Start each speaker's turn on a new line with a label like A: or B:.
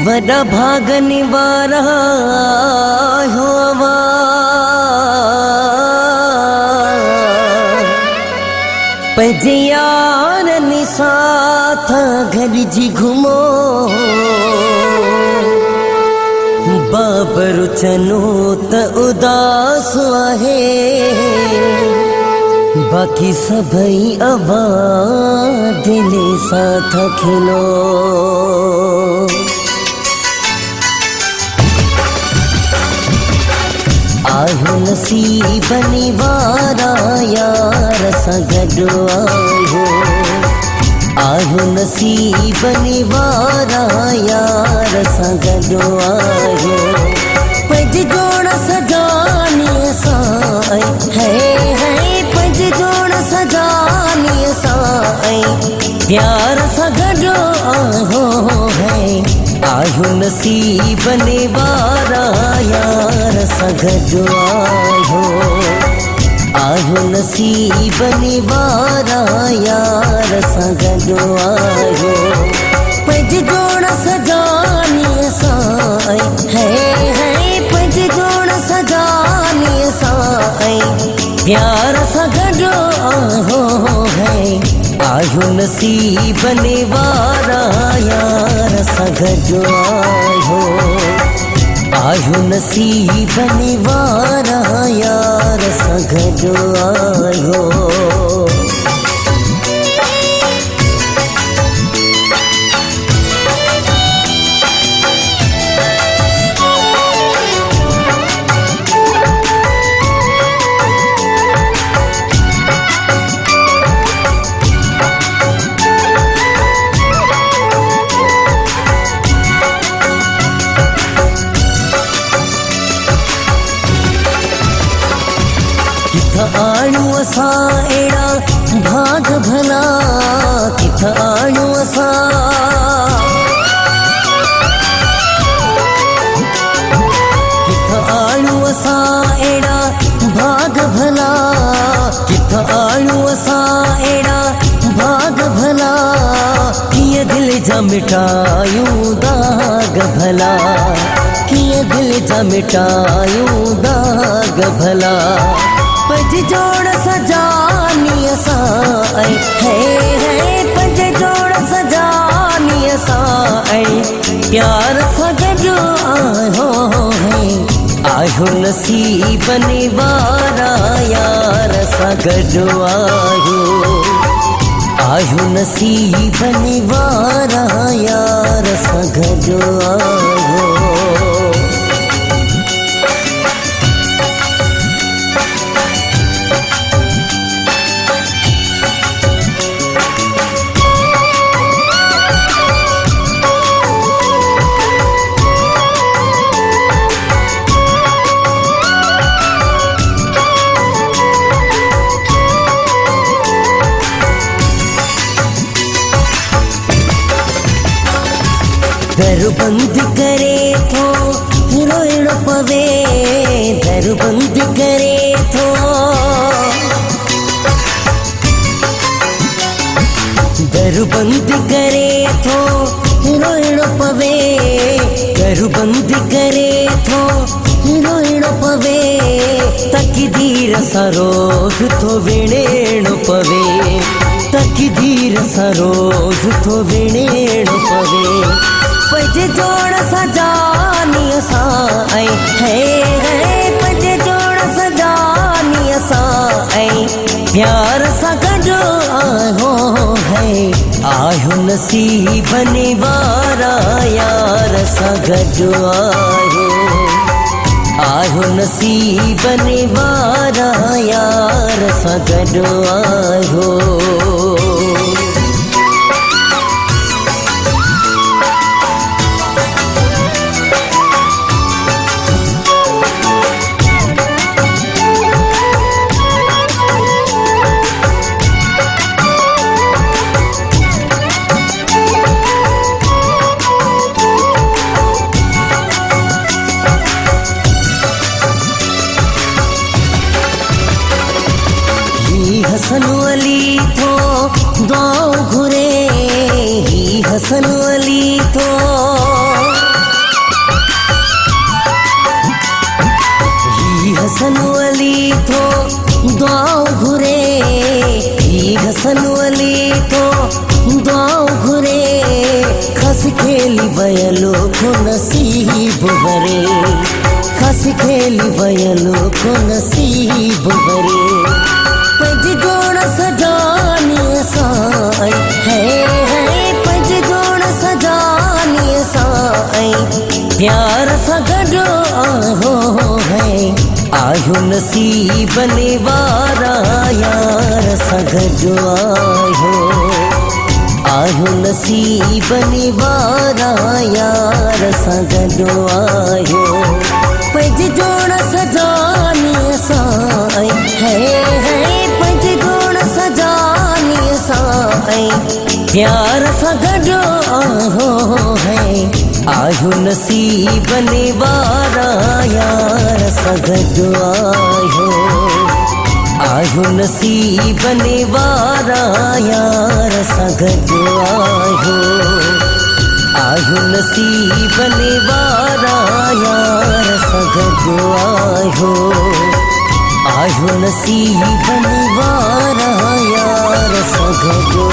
A: वॾा भागनि वारा होवा पंहिंजे यारनि साथ गॾिजी घुमो बाबरू चनो त उदास आहे बाकी सभई आवाज़ दिले साथ खिलो आयो नसीबनि वारा यार सां गॾु आयो नसीबनि वारा यार सां गॾु आयो पंहिंजे जोड़ सजानीअ सां है पंहिंजे जोड़ सजानीअ सां प्यार सां गॾु आयो नसीबनि वारा यार सां गॾु आयो नसीबनि वारा यार सां गॾु आयो पंहिंजे जोड़ सजानीअ सां है पंहिंजे जोड़ सजानीअ सां प्यार सां गॾु आयो नसीबनि वारा यार सां गॾु आयो नसीबनि वारा यार सां गॾु आयो आणू असां अहिड़ा भाग भला किथां आणू असां आणू असां अहिड़ा भाग भला किथां आणू असां अहिड़ा भाग भला कीअं दिलि जा मिटायूं दाग भला कीअं दिलि जा मिटायूं दाग भला पंहिंजे जोड़ सजानीअ सां है पंहिंजे जोड़ सजानीअ सां प्यार सां गॾु आयो नसीबनि वारा यार सां गॾु आयो नसीबनि वारा यार सां गॾु आयो दर बंद करे थो रोइण पवे दर बंद करे थो दर बंद करे थो रोइण पवे दर बंद करे थो रोइण पवे तकदीर सां रोज़ थो विणेण पवे तकदीर सां रोज़ थो विणेण पवे पंहिंजे जोड़ सजानीअ सां है पंहिंजे जोड़ सजानीअ सां प्यार सां गॾु आयो नसीबनि वारा यार सां गॾु आयो नसीबनि वारा यार सां गॾु आयो हसन अली थो गाँव घुरे खस खेली बयलो को नसीब भरे खस खेली बयलो को नसीब भरे पंज जोड़ सजानी साई है पंज जोड़ सजानी साई प्यार सा गडो आहो है आयो नसीब निवारा यार सगजो आयो नसीब निवारा यार सगजो आयो पंज जोड़ सजानी साई है पंज जोड़ सजानी साई प्यार सगजो आहो है आयो नसीब निवारा यार सगजो आयो नसीब निवारा यार सगजो आयो नसीब निवारा यार सगजो आयो नसीब निवारा यार सगजो